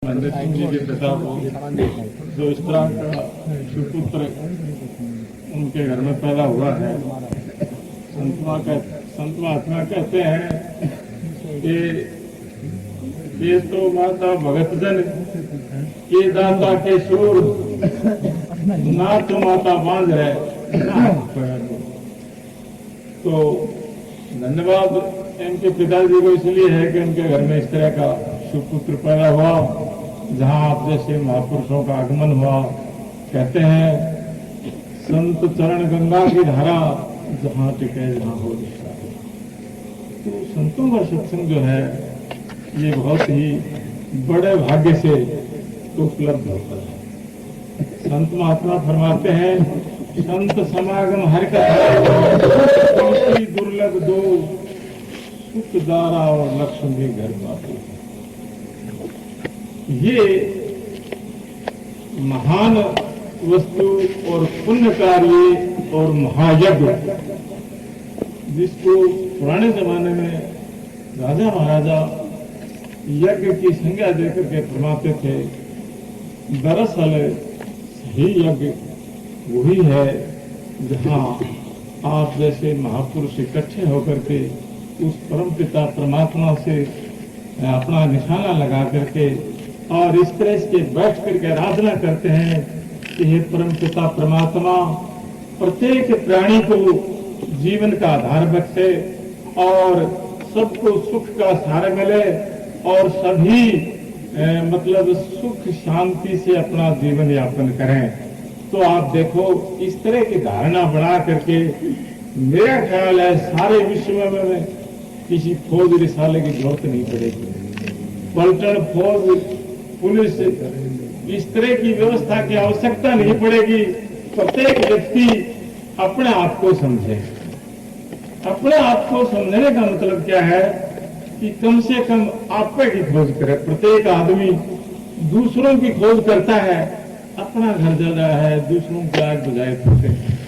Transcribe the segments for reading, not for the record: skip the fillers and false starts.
मंदिर सिंह जी के पिता को जो इस तरह का सुपुत्र उनके घर में पैदा हुआ है, संत महात्मा कहते हैं कि ये तो माता भगत जन के दाता के शूर ना तो माता बांध है। तो धन्यवाद इनके पिताजी को इसलिए है कि उनके घर में इस तरह का सुपुत्र पैदा हुआ जहां आप जैसे महापुरुषों का आगमन हुआ। कहते हैं संत चरण गंगा की धारा जहां टिके जहां हो दिशा। तो संतों का सत्संग जो है ये बहुत ही बड़े भाग्य से उपलब्ध होता है। संत महात्मा फरमाते हैं संत समागम हर कथा दुर्लभ दो सुख दारा और लक्ष्मी घर पाते। ये महान वस्तु और पुण्य कार्य और महायज्ञ जिसको पुराने जमाने में राजा महाराजा यज्ञ की संज्ञा देकर के फरमाते थे, दरअसल सही यज्ञ वही है जहां आप जैसे महापुरुष इकट्ठे होकर के उस परम पिता परमात्मा से अपना निशाना लगा करके और इस तरह से बैठ करके आराधना करते हैं कि हे परम पिता परमात्मा प्रत्येक प्राणी को जीवन का आधार बख्शे और सबको सुख का सहारा मिले और सभी मतलब सुख शांति से अपना जीवन यापन करें। तो आप देखो इस तरह की धारणा बना करके मेरा ख्याल है सारे विश्व में किसी फौज रिसाले की जरूरत नहीं पड़ेगी। पलटन फौज पुलिस इस तरह की व्यवस्था की आवश्यकता नहीं पड़ेगी। प्रत्येक व्यक्ति अपने आप को समझे। अपने आप को समझने का मतलब क्या है कि कम से कम आपका की खोज करे। प्रत्येक आदमी दूसरों की खोज करता है, अपना घर जल रहा है दूसरों की आग बुझाए फिरते हैं।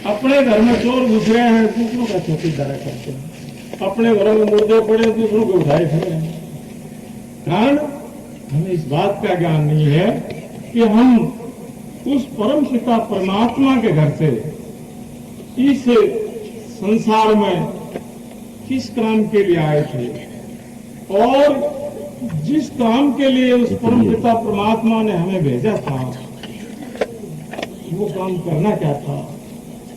अपने घर में चोर घुस रहे हैं दूसरों का चौकीदारा करते हैं। अपने घरों में मुर्दे पड़े दूसरों को उठाए फिर रहे हैं। कारण हमें इस बात का ज्ञान नहीं है कि हम उस परम पिता परमात्मा के घर से इस संसार में किस काम के लिए आए थे और जिस काम के लिए उस परम पिता परमात्मा ने हमें भेजा था वो काम करना क्या था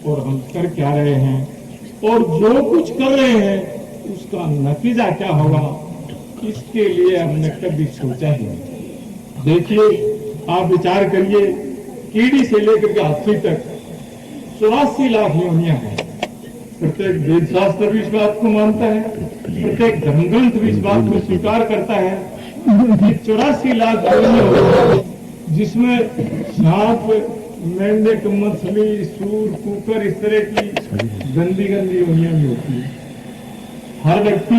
और हम कर क्या रहे हैं और जो कुछ कर रहे हैं उसका नतीजा क्या होगा, इसके लिए हमने कभी सोचा ही नहीं। देखिए आप विचार करिए, कीड़ी से लेकर के हाथी तक 84 लाख योनियां हैं। प्रत्येक वेद शास्त्र भी इस बात को मानता है, प्रत्येक धर्मग्रंथ भी इस बात को स्वीकार करता है कि 84 लाख योनियां जिसमें सांप, मेंढक, मछली, सूर, कुकर इस तरह की गंदी गंदी योनियां भी होती है। हर व्यक्ति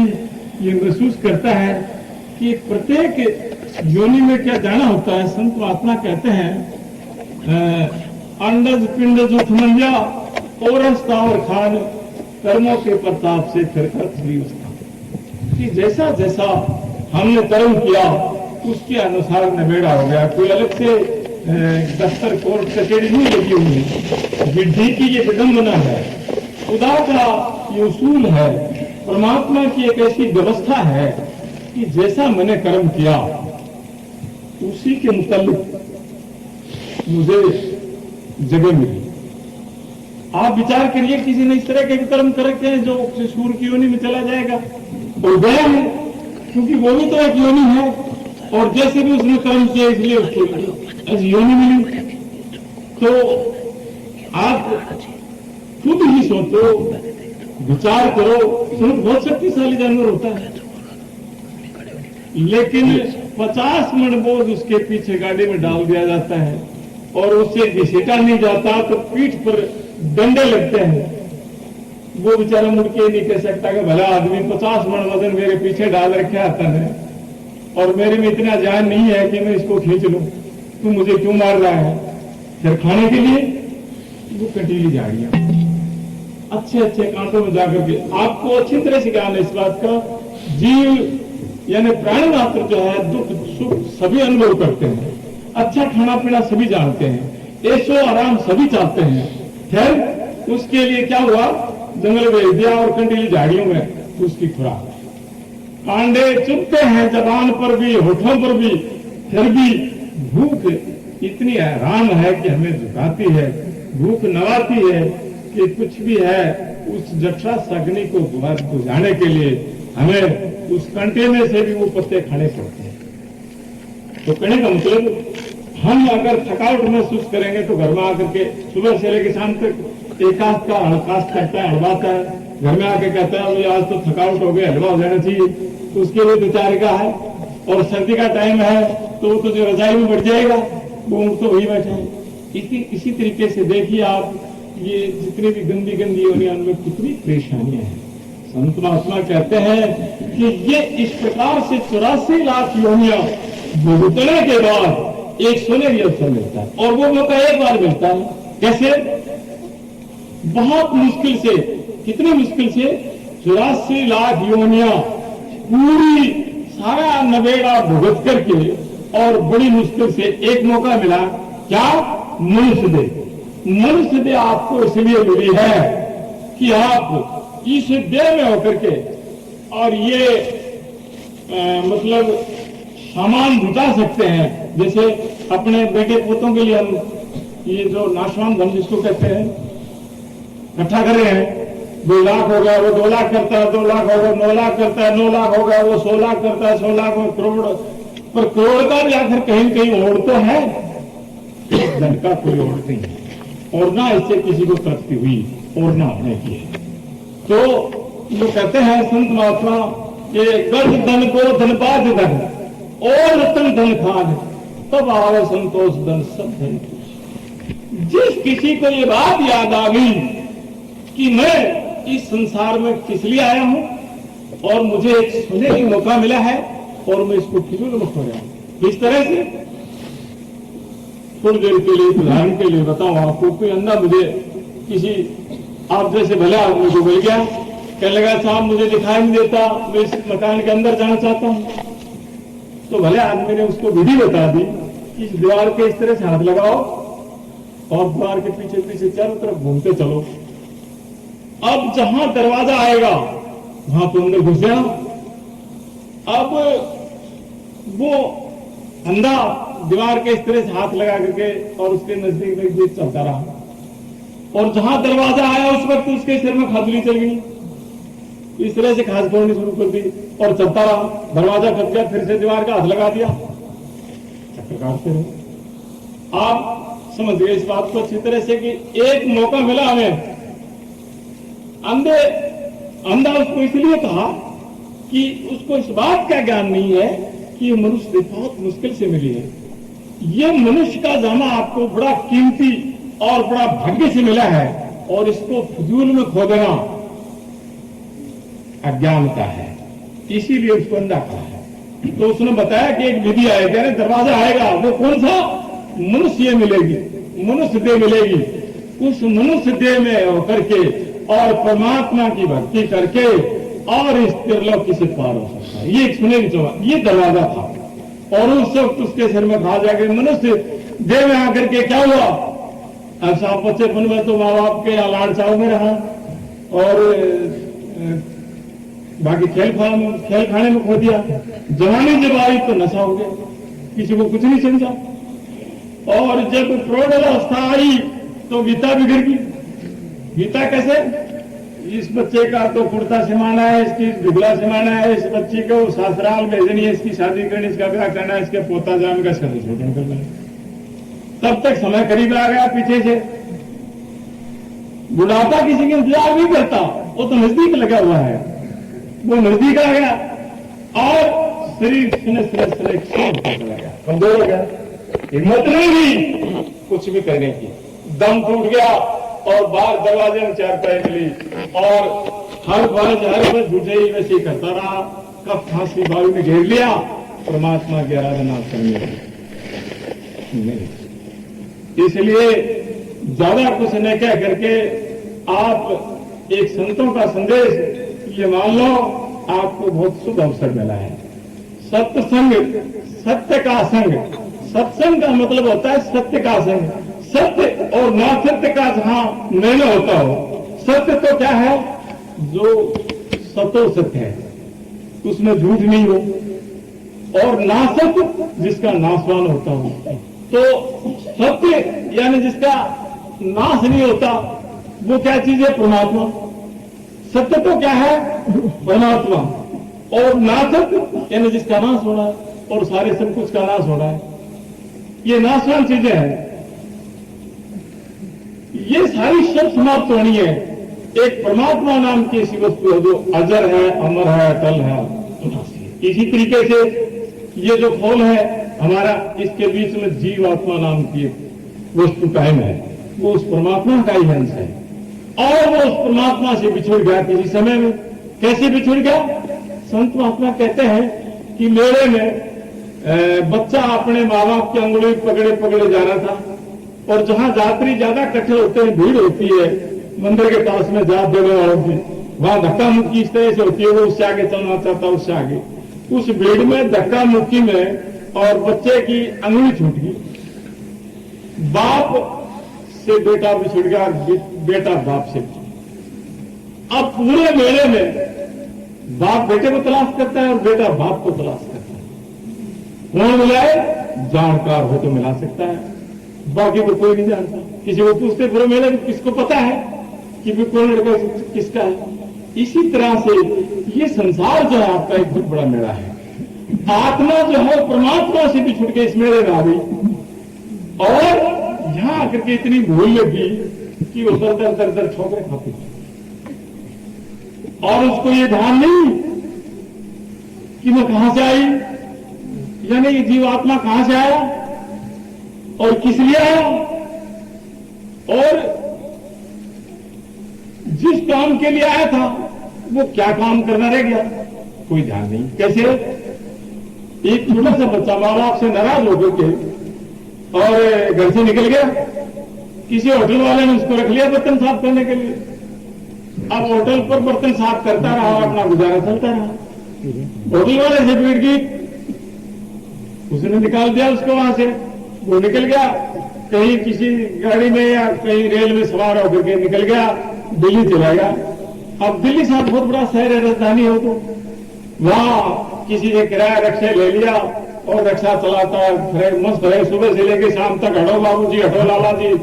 ये महसूस करता है कि प्रत्येक योनि में क्या जाना होता है। संत महात्मा कहते हैं अंडज पिंडज उठमंजा और खान कर्मों के प्रताप से फिर कि जैसा जैसा हमने कर्म किया उसके अनुसार नबेड़ा हो गया। कोई अलग से दफ्तर कोर्ट कचेरी नहीं लगी हुई है। विधि की ये विडंबना है, खुदा का ये उसूल है, परमात्मा की एक ऐसी व्यवस्था है कि जैसा मैंने कर्म किया उसी के मुताबिक मुझे जगह मिली। आप विचार करिए किसी ने इस तरह के भी कर्म कर रखे हैं जो सूर की योनि में चला जाएगा और गया है क्योंकि वो भी तो एक योनि है और जैसे भी उसने कर्म किया इसलिए उसको ऐसी योनि मिली। तो आप खुद ही सोचो, विचार करो। सूर बहुत शक्तिशाली जानवर होता है लेकिन 50 मन बोझ उसके पीछे गाड़ी में डाल दिया जाता है और उससे घसीटा नहीं जाता तो पीठ पर डंडे लगते हैं। वो बेचारा मुड़ के नहीं कह सकता कि भला आदमी 50 मन वजन मेरे पीछे डाल रखे आता है और मेरे में इतना जान नहीं है कि मैं इसको खींच लूं, तू मुझे क्यों मार रहा है। फिर खाने के लिए वो कटीली झाड़ियां अच्छे अच्छे कांटों में जाकर के आपको अच्छी तरह से ज्ञान है इस बात का। जीव यानी प्राणी मात्र जो है दुख सुख सभी अनुभव करते हैं, अच्छा खाना पीना सभी जानते हैं, ऐशो आराम सभी चाहते हैं। फिर उसके लिए क्या हुआ, जंगल भेज दिया और कंटीली झाड़ियों में उसकी खुराक। कांडे चुभते हैं जबान पर भी, होठों पर भी, फिर भी भूख इतनी हैरान है कि हमें झुकाती है, भूख नवाती है कि कुछ भी है उस जठराग्नि को बुझाने के लिए हमें उस कंटे में से भी वो पत्ते खाने पड़ते हैं। तो कहने का मतलब, हम अगर थकावट महसूस करेंगे तो घर में आकर के सुबह से लेकर शाम तक एकांत का हड़कास्ट करता है, हड़वाता है, घर में आके कहता है भाई आज तो थकावट हो गई, हलवा हो जाना चाहिए, तो उसके लिए विचारिका है। और सर्दी का टाइम है तो वो तो जो रजाई में बढ़ जाएगा, वो तो वही बैठे हैं। इसी तरीके से देखिए आप, ये जितनी भी गंदी गंदी योनियां उनमें कितनी परेशानियां हैं। संत महात्मा कहते हैं कि ये इस प्रकार से 84 लाख योनियां भुगतने के बाद एक सुनहरी अवसर मिलता है, और वो मौका एक बार मिलता है। कैसे? बहुत मुश्किल से, कितनी मुश्किल से 84 लाख योनियां पूरी सारा नवेड़ा भुगत करके, और बड़ी मुश्किल से एक मौका मिला। क्या? मनुष्य देह। मनुष्य देह आपको इसलिए मिली है कि आप इस देह में होकर के और ये मतलब सामान जुटा सकते हैं। जैसे अपने बेटे पोतों के लिए हम ये जो नाशवान धन जिसको कहते हैं इकट्ठा कर रहे हैं, 2 लाख हो गया वो 2 लाख करता है, 2 लाख हो गया 9 लाख करता है, 9 लाख हो गया वो 100 लाख करता है, 100 लाख में करोड़। पर करोड़ का भी आखिर कहीं कहीं ओढ़ तो है, धन का कोई ओढ़ नहीं है, और ना इससे किसी को प्राप्ति हुई और ना होने की। तो वो कहते हैं संत महात्मा कि कर्ज धन को धनबाद धन और रतन धन खान, तब आवे संतोष धन सब धन। जिस किसी को ये बात याद आ गई कि मैं इस संसार में किस लिए आया हूं और मुझे एक सुनहरी मौका मिला है और मैं इसको फिजूल में खो रहा हूं, इस तरह से थोड़ी देर के लिए उदाहरण के लिए बताऊं आपको, कोई अंधा मुझे किसी आप जैसे भले आदमी को मिल गया, कहने लगा साहब मुझे दिखाई नहीं देता, मैं इस मकान के अंदर जाना चाहता हूं। तो भले आदमी ने उसको विधि बता दी कि इस दीवार के इस तरह से हाथ लगाओ और दीवार के पीछे पीछे चारों तरफ घूमते चलो। अब जहां दरवाजा आएगा वहां तो अंदर घुस जाना। अब वो अंधा दीवार के इस तरह से हाथ लगा करके और उसके नजदीक में एक चलता रहा, और जहां दरवाजा आया उस वक्त उसके सिर में खादुली चल गई, इस तरह से खास फोड़नी शुरू कर दी और चलता रहा। दरवाजा खप गया, फिर से दीवार का हाथ लगा दिया, चक्कर काटते रहे। आप समझ गए इस बात को अच्छी तरह से कि एक मौका मिला हमें। अंधा उसको इसलिए कहा कि उसको इस बात का ज्ञान नहीं है कि ये मनुष्य बहुत मुश्किल से मिली है। ये मनुष्य का जामा आपको बड़ा कीमती और बड़ा भाग्य से मिला है, और इसको फजूल में खो देना अज्ञानता है, इसीलिए उसको अंधा कहा है। तो उसने बताया कि एक विधि आएगी, दरवाजा आएगा, वो कौन सा? मनुष्य मिलेगी, मनुष्य देह मिलेगी। उस मनुष्य देह में होकर के और परमात्मा की भक्ति करके और इस त्रिलोकी से पार हो सकता है। ये सुनेगी तो ये दरवाजा था, और उस वक्त उसके सिर में खा जाकर मनुष्य देह में आकर के क्या हुआ? ऐसा बच्चेपन में तो माँ बाप के लाड़ चाव में रहा, और बाकी खेल खाने में खो दिया। जवानी जब आई तो नशा हो गया, किसी को कुछ नहीं समझा, और जब प्रौढ़ अवस्था आई तो गीता बिगड़ गई। गीता कैसे? इस बच्चे का तो कुर्ता सिमाना है, इसकी दुबला सिमाना है, इस बच्ची को ससुराल भेजनी है, इसकी शादी करनी, इसका ब्याह करना है, इसके पोता जाम का शोषण करना है। तब तक समय करीब आ गया, पीछे से बुढ़ापा किसी का इंतजार नहीं करता, वो तो नजदीक लगा हुआ है, वो नजदीक आ गया और शरीर चला गया, कमजोर हो गया, हिम्मत नहीं हुई कुछ भी करने की, दम टूट गया और बाहर दरवाजे में चारपाई मिली और हर बार झूठे ही वैसे ही करता रहा। कब फांसी वायु ने घेर लिया, परमात्मा की आराधना करने लगे। इसलिए ज्यादा कुछ न कह करके आप एक संतों का संदेश ये मान लो, आपको बहुत शुभ अवसर मिला है। सत्संग, सत्य का संग। सत्संग का मतलब होता है सत्य का संग। सत्य और ना सत्य का जहां मेल होता हो। सत्य तो क्या है? जो सतो सत्य है, उसमें झूठ नहीं हो, और नासत्य जिसका नाशवान होता हो। तो सत्य यानी जिसका नाश नहीं होता, वो क्या चीज है? परमात्मा। सत्य तो क्या है? परमात्मा। और नासत्य यानी जिसका नाश हो रहा है, और सारे सब कुछ का नाश हो रहा है, ये नाशवान चीजें हैं। ये सारी सब समाप्त होनी है। एक परमात्मा नाम की ऐसी वस्तु है जो अजर है, अमर है, अटल है, अविनाशी। इसी तरीके से ये जो खोल है हमारा, इसके बीच में जीवात्मा नाम की वस्तु कायम है, वो उस परमात्मा का ही अंश है। और वो उस परमात्मा से बिछुड़ गया किसी समय में। कैसे बिछुड़ गया? संत महात्मा कहते हैं कि मेले में बच्चा अपने माँ बाप की अंगुली पकड़े पकड़े जा रहा था, और जहां यात्री ज्यादा इकट्ठे होते हैं, भीड़ होती है मंदिर के पास में, जात देने वालों की, वहां धक्का मुक्की इस तरह से होती है, वो उससे आगे चलना चाहता, उससे आगे। उस भीड़ में धक्का मुक्की में और बच्चे की अंगुली छूट गई। बाप से बेटा बिछुड़ गया, बेटा बाप से। अब पूरे मेले में बाप बेटे को तलाश करता है और बेटा बाप को तलाश करता है। कौन मिलाए? जानकार हो तो मिला सकता है, बाकी को कोई नहीं जानता। किसी को पूछते पूरे मेले में किसको पता है कि भी कौन लड़का किसका है। इसी तरह से ये संसार जो है आपका एक बहुत बड़ा मेला है। आत्मा जो है परमात्मा से बिछुड़ के इस मेले में आ गई, और यहां आकर के इतनी भूल लगी कि वो दर दर दर ठोकरे खाती, और उसको ये ध्यान नहीं कि मैं कहां से आई, यानी ये जीवात्मा कहां से आया और किस लिए आया, और जिस काम के लिए आया था वो क्या काम करना रह गया, कोई ध्यान नहीं। कैसे? एक छोटा सा बच्चा माँ बाप से नाराज होकर के और घर से निकल गया, किसी होटल वाले ने उसको रख लिया बर्तन साफ करने के लिए। अब होटल पर बर्तन साफ करता रहा और अपना गुजारा चलता रहा। होटल वाले से भीड़ की, उसने निकाल दिया उसको वहां से, वो निकल गया कहीं किसी गाड़ी में या कहीं रेल में सवार होकर के निकल गया, दिल्ली चला गया। अब दिल्ली साहब बहुत बड़ा शहर है, राजधानी हो, तो वहां किसी ने किराया रक्षा ले लिया और रक्षा चलाता है, मस्त है, सुबह से लेकर शाम तक हटो बाबू जी, हटो लाला जी,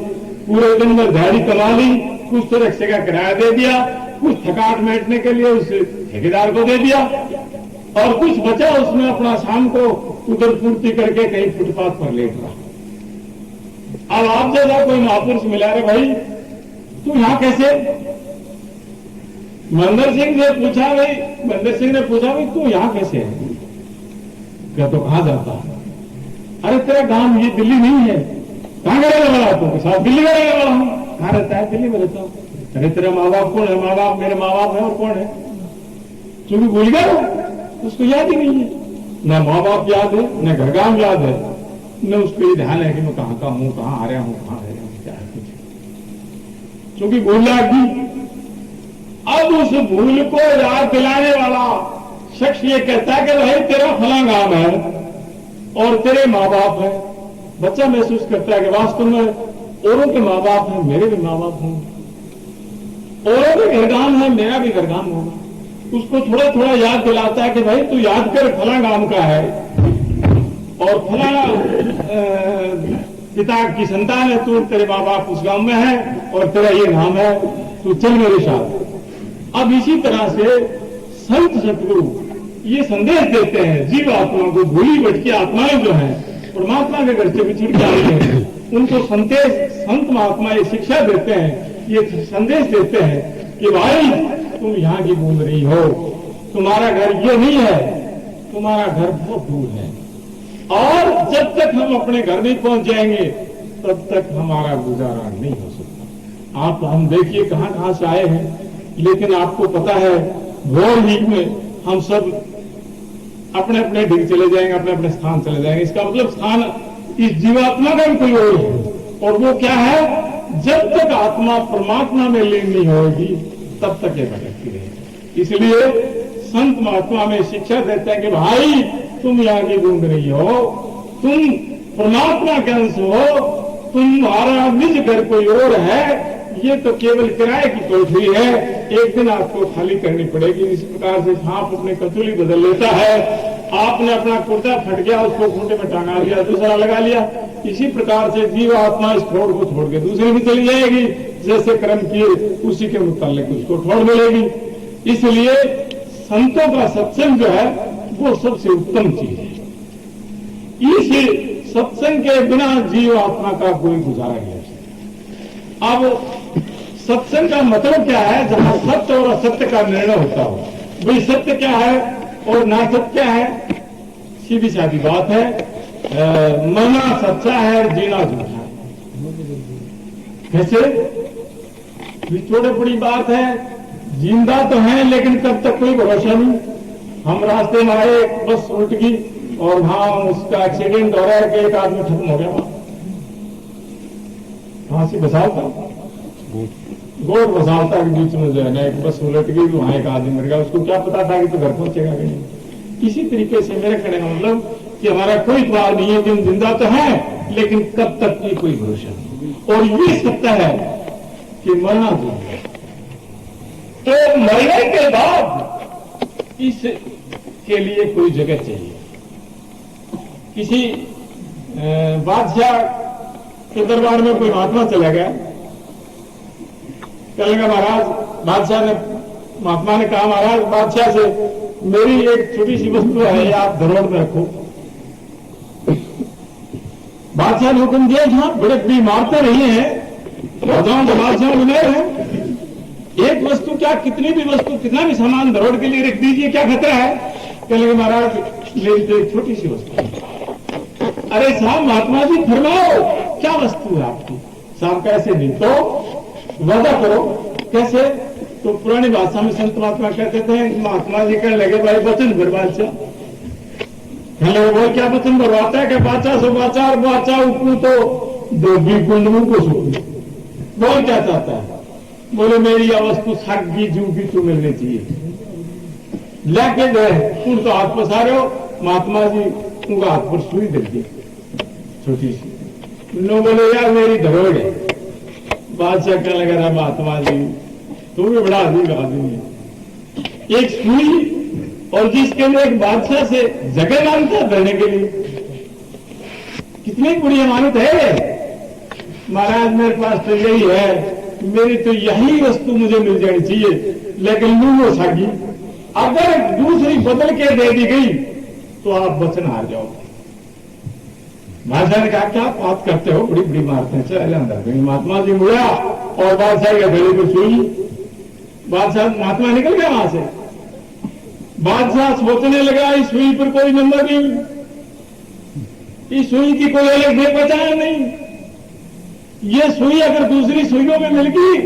पूरे दिन में दिहाड़ी कमा ली, कुछ तो रक्षा का किराया दे दिया, कुछ थकाट मेटने के लिए उस ठेकेदार को दे दिया, और कुछ बचा उसमें अपना शाम को उधर पूर्ति करके कहीं फुटपाथ पर लेट रहा। अब आप जैसा कोई महापुरुष मिला रे भाई, तू यहां कैसे? महेंद्र सिंह ने पूछा, भाई महेंद्र सिंह ने पूछा, भाई तू यहां कैसे है? क्या तो कहां जाता? अरे तेरा गांव ये दिल्ली नहीं है। कहां का रहने वाला तू? साथ दिल्ली का रहने वाला हूं। कहां रहता है? दिल्ली में रहता हूं। अरे तेरा माँ बाप कौन है? माँ बाप मेरे माँ बाप है, और कौन है? क्योंकि भूल गया, उसको याद ही नहीं है, न माँ बाप याद है, न घर गांव याद है, न उसको ये ध्यान है कि मैं कहां का हूं, कहां आ रहा हूं, कहां रह रहा हूं, क्या है कुछ, क्योंकि भूल गई। अब उस भूल को याद दिलाने वाला शख्स ये कहता है कि भाई तेरा फला गांव है और तेरे माँ बाप है। बच्चा महसूस करता है कि वास्तव में औरों के माँ बाप हैं, मेरे भी माँ बाप होंगे, औरों के घरगाम है, मेरा भी घरगाम होगा। उसको थोड़ा थोड़ा याद दिलाता है कि भाई तू याद कर, फला गांव का है और फला पिता की संतान है तू, तेरे माँ बाप उस गांव में है और तेरा ये नाम है, तू चल मेरे साथ। अब इसी तरह से संत सतगुरु ये संदेश देते हैं जीव आत्मा को, भूली भटकी आत्माएं जो है परमात्मा के घर से बिछुड़ के आई हैं, उनको संत महात्मा ये शिक्षा देते हैं, ये संदेश देते हैं कि भाई तुम यहाँ की बूंद नहीं हो, तुम्हारा घर ये नहीं है, तुम्हारा घर बहुत दूर है, और जब तक हम अपने घर नहीं पहुंच जाएंगे तब तक हमारा गुजारा नहीं हो सकता। आप हम देखिए कहां कहां से आए हैं, लेकिन आपको पता है वर्ल्ड वीक में हम सब अपने अपने ढिग चले जाएंगे, अपने अपने स्थान चले जाएंगे। इसका मतलब स्थान इस जीवात्मा का भी कोई और है, और वो क्या है? जब तक आत्मा परमात्मा में लीन नहीं होगी तब तक ये भटकती रहेगी। इसलिए संत महात्मा में शिक्षा देते हैं कि भाई तुम यहाँ की गूंज नहीं हो, तुम परमात्मा के अंश हो, तुम्हारा निज घर कोई और है, ये तो केवल किराए की कोठरी है, एक दिन आपको खाली करनी पड़ेगी। इस प्रकार से सांप अपने कचूली बदल लेता है। आपने अपना कुर्ता फट गया, उसको खूंटे में टांगा लिया, दूसरा लगा लिया। इसी प्रकार से जीव आत्मा इस ठोड़ को छोड़ के दूसरी भी चली जाएगी, जैसे कर्म किए उसी के मुताबिक उसको ठोड़ मिलेगी। इसलिए संतों का सत्संग जो है वो सबसे उत्तम चीज है। इस सत्संग के बिना जीव आत्मा का कोई गुजारा नहीं है। अब सत्संग का मतलब क्या है? जहां सत्य और असत्य का निर्णय होता हो। भाई सत्य क्या है और ना सत्य क्या है? सीधी सादी बात है, मरना सच्चा है, जीना झूठा है। कैसे? थोड़ी बड़ी बात है, जिंदा तो है लेकिन कब तक कोई भरोसा नहीं। हम रास्ते में आए, बस उल्ट गई और वहां उसका एक्सीडेंट हो रहा है कि एक आदमी खत्म हो गया। वहां से बसावता गोड़ बसावता के बीच में जो है ना एक बस उलट गई, वहां एक आदमी मर गया। उसको क्या पता था कि तो घर पहुंचेगा कि नहीं। इसी तरीके से मेरे कहने का मतलब कि हमारा कोई ख्याल नहीं है कि हम जिंदा तो है लेकिन कब तक की कोई भरोसा नहीं। और ये सत्य है कि मरना जरूर है। तो मरने के बाद इसके लिए कोई जगह चाहिए। किसी बादशाह के दरबार में कोई महात्मा चला गया, कहने लगा महाराज, बादशाह ने महात्मा ने कहा महाराज बादशाह से मेरी एक छोटी सी वस्तु है, आप धरोहर में रखो। बादशाह ने हुक्म दिया, जहां बड़े बड़ी इमारतें रही हैं, राजाओं के बादशाह मिले हैं, एक वस्तु क्या कितनी भी वस्तु कितना भी सामान धरोहर के लिए रख दीजिए, क्या खतरा है? कहने लगे महाराज मेरी तो एक छोटी सी वस्तु है। अरे साहब महात्मा जी फरमाओ क्या वस्तु है आपकी? साहब कैसे नहीं तो वादा करो। कैसे? तो पुरानी भाषा में संत महात्मा कहते थे, महात्मा जी कहने लगे भाई वचन भर बादशाह। कहने लगे बोल क्या वचन भरवाता है? कि बाचा सो बाचा और बाचा उपू तो दोगी कुंडमू को सुकू। बोल क्या चाहता है? बोले मेरी यह वस्तु सागी जू की तू मिलनी चाहिए। लेके गए, तुम तो हाथ पसारे हो। महात्मा जी उनका हाथ पर सुई दे दी छोटी सी। नो बोले यार मेरी धरोहर है। बादशाह कहने लगा रहा महात्मा जी तू भी बड़ा अजीब आदमी है। एक सुई और जिसके लिए एक बादशाह से जगह मांगता धरने के लिए, कितनी बड़ी अमानत है। महाराज मेरे पास तो यही है, मेरी तो यही वस्तु मुझे मिल जानी चाहिए, लेकिन लू वो सागी अगर दूसरी बदल के दे दी गई तो आप वचन हार जाओगे। बादशाह ने कहा क्या बात करते हो, बड़ी बड़ी मारते हैं, चले अंदर गई। महात्मा जी मुड़ा और बादशाह के गले पर सुई। बादशाह महात्मा निकल गया वहां से। बादशाह सोचने लगा इस सुई पर कोई नंबर नहीं, इस सुई की कोई अलग भी पहचान नहीं। ये सुई अगर दूसरी सुइयों में मिल गई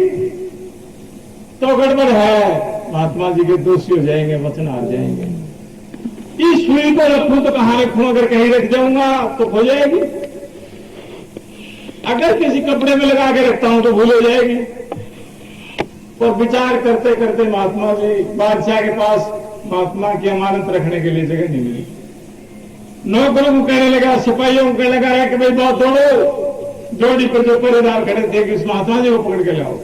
तो गड़बड़ है, महात्मा जी के दोषी हो जाएंगे, वचन हार जाएंगे। इस सुई को रखूं तो कहां रखूं? अगर कहीं रख जाऊंगा तो खो जाएगी, अगर किसी कपड़े में लगा के रखता हूं तो भूल हो जाएगी। और विचार करते करते महात्मा जी बादशाह के पास महात्मा की अमानत रखने के लिए जगह नहीं मिली। नौकरों को कहने लगा, सिपाहियों को कहने लगा कि भाई बहुत दौड़ो, जोड़ी पर जो पहरेदार खड़े थे कि उस महात्मा जी को पकड़ के लाओ।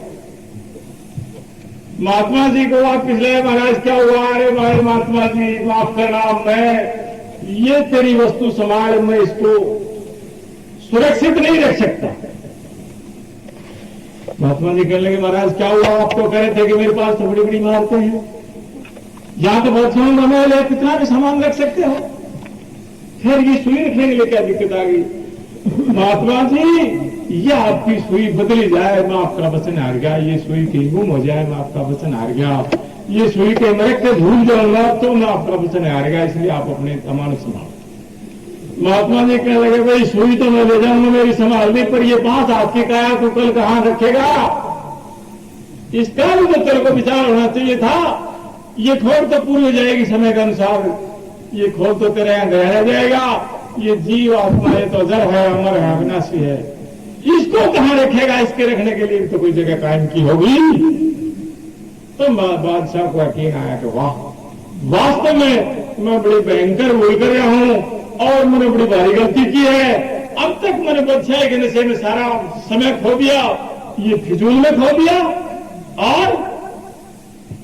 महात्मा जी को वापिस ले। महाराज क्या हुआ? अरे भाई महात्मा जी माफ करना, मैं ये तेरी वस्तु संभाल, मैं इसको सुरक्षित नहीं रख सकता। महात्मा जी कहने लगे महाराज क्या हुआ? आप तो कह रहे थे कि मेरे पास तो बड़ी बड़ी इमारतें हैं, यहां तो बहुत सामान बना है, कितना भी सामान रख सकते हो। फिर ये सुई रखने के लिए क्या दिक्कत आ गई? महात्मा जी ये आपकी सुई बदली जाए, मैं आपका वचन हार गया। ये सुई कहीं गुम हो जाए, मैं आपका वचन हार गया। ये सुई के मरक के भूल जाऊंगा तो मैं आपका वचन हार गया, इसलिए आप अपने अमानत संभालो। महात्मा जी कहने लगे भाई सुई तो मैं ले जाऊंगा मेरी संभालने, पर ये 5 हाथ की काया को कल कहां रखेगा? इसका भी तो तेरे को विचार होना चाहिए था। ये खोल तो पूरी हो जाएगी समय के अनुसार, ये खोल तो तेरे यहां रह जाएगा। ये जीव आत्मा है तो जर है, अमर है, अविनाशी है, इसको कहां रखेगा? इसके रखने के लिए तो कोई जगह कायम की होगी। तो बादशाह को यकीन आया कि वाह, वास्तव में मैं बड़ी भयंकर भूल कर रहा हूं और मैंने बड़ी भारी गलती की है, अब तक मैंने बदशाही के नशे में सारा समय खो दिया, ये फिजूल में खो दिया, और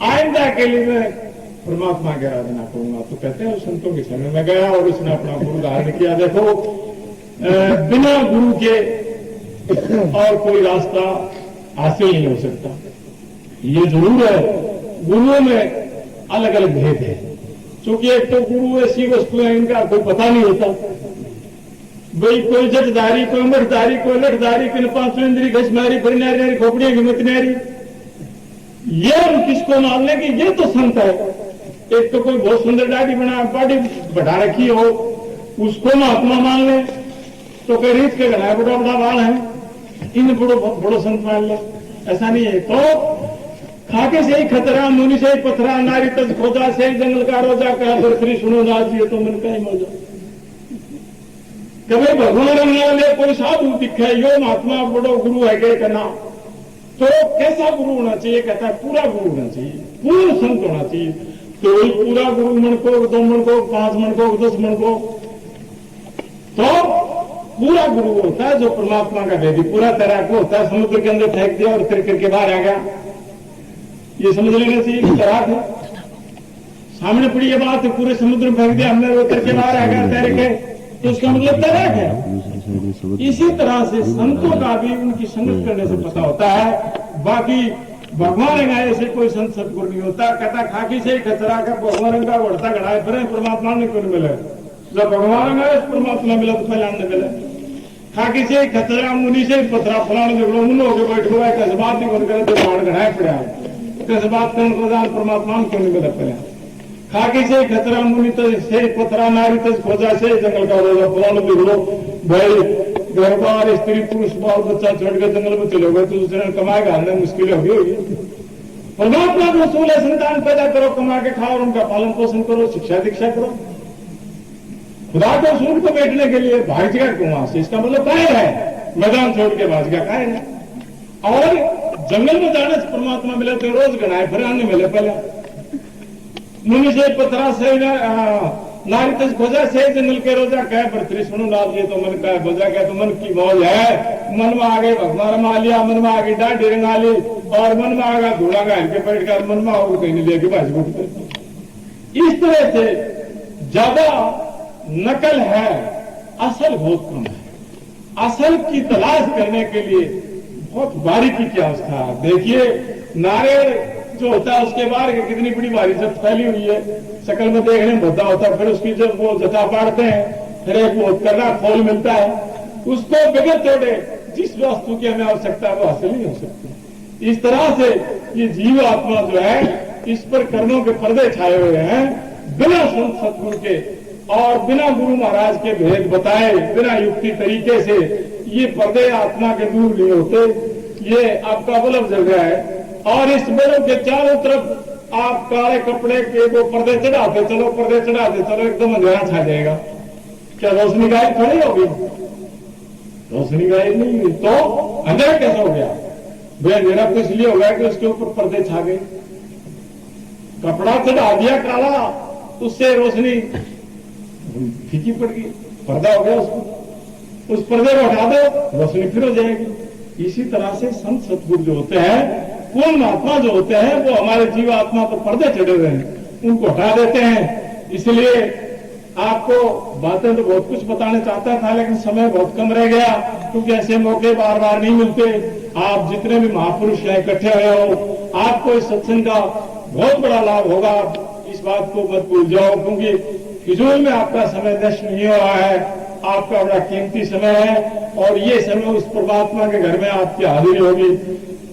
आइंदा के लिए मैं परमात्मा की आराधना करूंगा। तो कहते हैं उस संतों के समय में गया और उसने अपना गुरु धारण किया। देखो बिना गुरु के और कोई रास्ता हासिल नहीं हो सकता। ये जरूर है गुरुओं में अलग अलग भेद है, क्योंकि एक तो गुरु ऐसी वस्तु है इनका कोई पता नहीं होता, भाई कोई जटधारी, कोई मठधारी, कोई लठधारी, कोई पांचों इंद्री घसमारी, परिनारी, खोपड़ियां की मतनारी, ये हम किसको मान लें कि ये तो संत है। एक तो कोई बहुत सुंदर दाढ़ी बॉडी बढ़ा रखी हो उसको महात्मा मान ले, तो कोई रीत के घना बड़ा बड़ा बाल है इन बड़ो संत मान ले, ऐसा नहीं है। तो खाके से ही खतरा, मुनि से ही पथरा, नारी तज खोजा से ही जंगल का रोजा, कहा बरसरी सुनो नाच दिए तो मन का ही मौजा। कभी भगवान रंगने कोई साधु दिखे यो महात्मा बड़ो गुरु है गए कहना, तो कैसा गुरु होना चाहिए? कहता है पूरा गुरु होना चाहिए, पूर्ण संत होना चाहिए। तो वही पूरा गुरु मन को, 2 मन को, 5 मन को, 10 मन को, तो पूरा गुरु होता है जो परमात्मा का भेदी पूरा तैराक होता है। समुद्र के अंदर फेंक दिया और फिर करके बाहर आ गया, ये समझ लेना चाहिए कि तैराक है। सामने पड़ी ये बात है, पूरे समुद्र में फेंक दिया हमने, वो करके बाहर आ गया तैर के, तो उसका मतलब तैराक है। इसी तरह से संतों का भी उनकी संगत करने से पता होता है। बाकी भगवान रंगाए से कोई संत सतगुरु नहीं होता। कहता खाकी से ही खतरा का भगवान रंगा बढ़ता गढ़ाए फिर परमात्मा ने क्यों मिले, जब भगवान रंगाए परमात्मा मिला तो पहले हमने मिले। खाकी से ही खतरा, मुनि से ही पथरा, फलाने झगड़ो मुन होकर बैठ गए, कैसे बात नहीं बन करे तो बाढ़ गढ़ाए पड़ा है, कैसे बात करने प्रदान परमात्मा क्यों नहीं मिला पहले। खाकी से खतरा, मुनि से पथरा, नारी तज खोजा से जंगल का रोजा, फलाने झगड़ो भाई घर बार स्त्री पुरुष बाल बच्चा छोड़ के जंगल में चले गए तो दूसरे कमाएगा हमने मुश्किल होगी। परमात्मा को रसूल है, संतान पैदा करो, कमा के खाओ और उनका पालन पोषण करो, शिक्षा दीक्षा करो। खुदा को रसूल को बैठने के लिए भाग जगह क्यों वहां से, इसका मतलब कायर है, मैदान छोड़ के भाग गया कायर है। और जंगल में जाने से परमात्मा मिले तो रोज गणाए फिर आने मिले पहले। मुनि से पथरा से नारी तज खोजा से जंगल के रोजा कह बरतरी सुनो नाथ ये तो मन का खोजा कह तो मन की मौज है। मन में आ गए भगवान रमा लिया, मन में आ गई डांडी रंगा ली और मन में आ गया घोड़ा गाड़ के बैठ कर मन में और कहीं लेके बाजी बुट। इस तरह से ज्यादा नकल है, असल बहुत कम है। असल की तलाश करने के लिए बहुत बारीकी की अवस्था है। देखिए नारियल जो होता है उसके बाहर कितनी बड़ी बारिशत फैली हुई है, शक्ल में देखने में भद्दा होता है, फिर उसकी जब वो जता पाड़ते हैं फिर एक वो करना खोल मिलता है, उसको बगैर तोड़े जिस वस्तु की हमें आवश्यकता है वो हासिल नहीं हो सकती। इस तरह से ये जीव आत्मा जो है इस पर कर्मों के पर्दे छाए हुए हैं, बिना संत सतगुरु के और बिना गुरु महाराज के भेद बताए, बिना युक्ति तरीके से ये पर्दे आत्मा के दूर नहीं होते। ये आपका बल्ब जल रहा है और इस बल्ब के चारों तरफ आप काले कपड़े के वो पर्दे चढ़ाते चलो, पर्दे चढ़ाते चलो, एकदम अंधेरा छा जाएगा। क्या रोशनी गायब थोड़ी होगी? रोशनी गायब नहीं हुई तो अंधेरा कैसा हो गया? भाई अंधेरा तो इसलिए हो गया कि उसके ऊपर पर्दे छा गए। कपड़ा चढ़ा दिया काला, उससे रोशनी फीकी पड़ गई, पर्दा हो गया उसको, उस पर्दे को हटा दो रोशनी फिर हो जाएगी। इसी तरह से संत सतगुरु जो होते हैं, पूर्ण आत्मा जो होते हैं, वो हमारे जीव आत्मा पर पर्दे चढ़े हुए हैं, उनको हटा देते हैं। इसलिए आपको बातें तो बहुत कुछ बताने चाहता था लेकिन समय बहुत कम रह गया, क्योंकि ऐसे मौके बार बार नहीं मिलते। आप जितने भी महापुरुष हैं इकट्ठे हुए हो, आपको इस सत्संग का बहुत बड़ा लाभ होगा, इस बात को मत भूल जाओ, क्योंकि फिजूल में आपका समय नष्ट नहीं हो रहा है, आपका बड़ा कीमती समय है और ये समय उस परमात्मा के घर में आपकी हाजिरी होगी।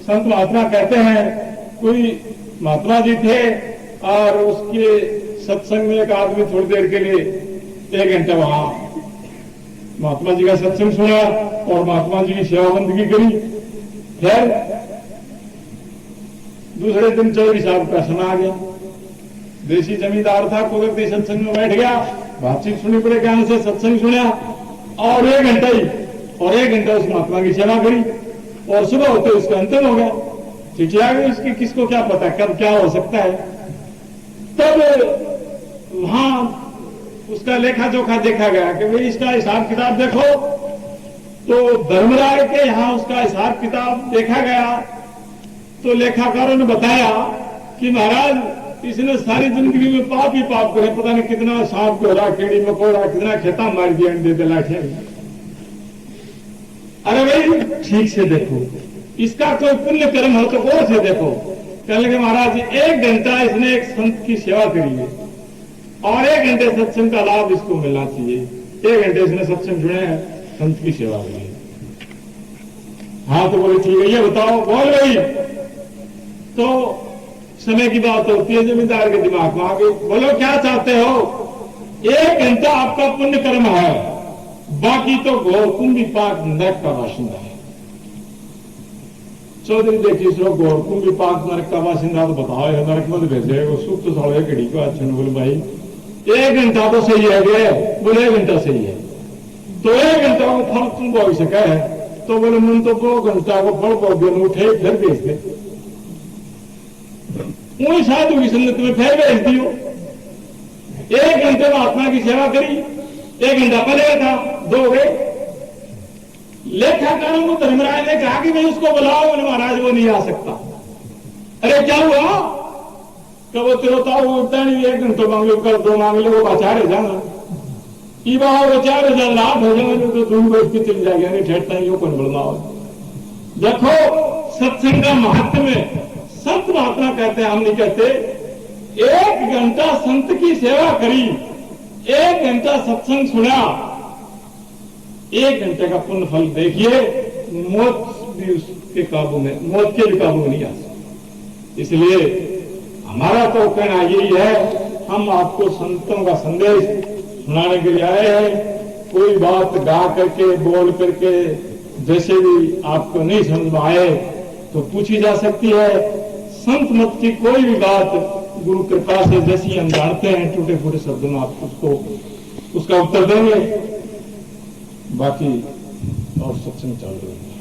संत महात्मा कहते हैं, कोई महात्मा जी थे और उसके सत्संग में एक आदमी थोड़ी देर के लिए 1 घंटा वहां महात्मा जी का सत्संग सुना और महात्मा जी की सेवा बंदगी करी। फिर दूसरे दिन चौधरी साहब का समय आ गया, देसी जमींदार था, कोई सत्संग में बैठ गया, बातचीत सुनी, बड़े ज्ञान से सत्संग सुना और 1 घंटा ही और 1 घंटा उस महात्मा की सेवा करी और सुबह होते उसका अंतिम हो गया। चिट्ठी आ गई उसकी, किसको क्या पता कब क्या हो सकता है। तब वहां उसका लेखा जोखा देखा गया कि भाई इसका हिसाब किताब देखो। तो धर्मराय के यहां उसका हिसाब किताब देखा गया तो लेखाकारों ने बताया कि महाराज इसने सारी जिंदगी में पाप ही पाप करे, पता नहीं कितना सांप गोरा कीड़ी मकोड़ा कितना खेता मार दिया अंडे दे लाठियां। अरे भाई ठीक से देखो, इसका कोई पुण्य कर्म हो तो और से देखो। कहने लगे महाराज 1 घंटा इसने एक संत की सेवा करी है और 1 घंटे सत्संग का लाभ इसको मिलना चाहिए। 1 घंटे इसने सत्संग सुने हैं, संत की सेवा करी है। हाँ तो बोले ठीक है, ये बताओ। बोल रही तो समय की बात होती है, जमींदार के दिमाग में आ गई। बोलो क्या चाहते हो? 1 घंटा आपका पुण्य कर्म है, बाकी तो गौरकुंभी पाक नरक का बाशिंदा है। चौधरी देखिए गौरकुंभी पाक नरक का बाशिंदा तो बताओ, नरक मत भेजे वो सुख तो साढ़े घड़ी को। अच्छा बोले भाई 1 घंटा तो सही है गे। बोले 1 घंटा सही है तो 1 घंटा को फल तुम भोग सका है। तो बोले मन तो 2 घंटा को फल भोग उठे फिर भेज दे, वही साधु की संगत में फिर भेज दियो। 1 घंटे में आत्मा की सेवा करी, 1 घंटा पहले था 2 हो गए। लेखाकारों को धर्मराज ने कहा कि भाई उसको बुलाओ। बोले महाराज वो नहीं आ सकता। अरे क्या हुआ? तो वो तिरोता वो उठता नहीं, 1 घंटे मांग लो, कर 2 मांग लो, वो बाचार हो जाना ईबा हो 4,000 लाभ हो जाएंगे तो दूर बैठ के चल जाएगा, नहीं ठहरता ही वो कौन बुलना हो। देखो सत्संग का महत्व में संत महात्मा कहते हैं, हम नहीं कहते। 1 घंटा संत की सेवा करी, 1 घंटा सत्संग सुना, 1 घंटे का पुण्य फल देखिए। मौत भी उसके काबू में, मौत के भी काबू में नहीं आ सकती। इसलिए हमारा तो कहना यही है, हम आपको संतों का संदेश सुनाने के लिए आए हैं। कोई बात गा करके बोल करके जैसे भी आपको नहीं समझ में आए तो पूछी जा सकती है। संत मत की कोई भी बात गुरु कृपा से जैसी हम जानते हैं टूटे फूटे शब्दों में आप उसको उसका उत्तर देंगे। बाकी और सत्संग चल रही है।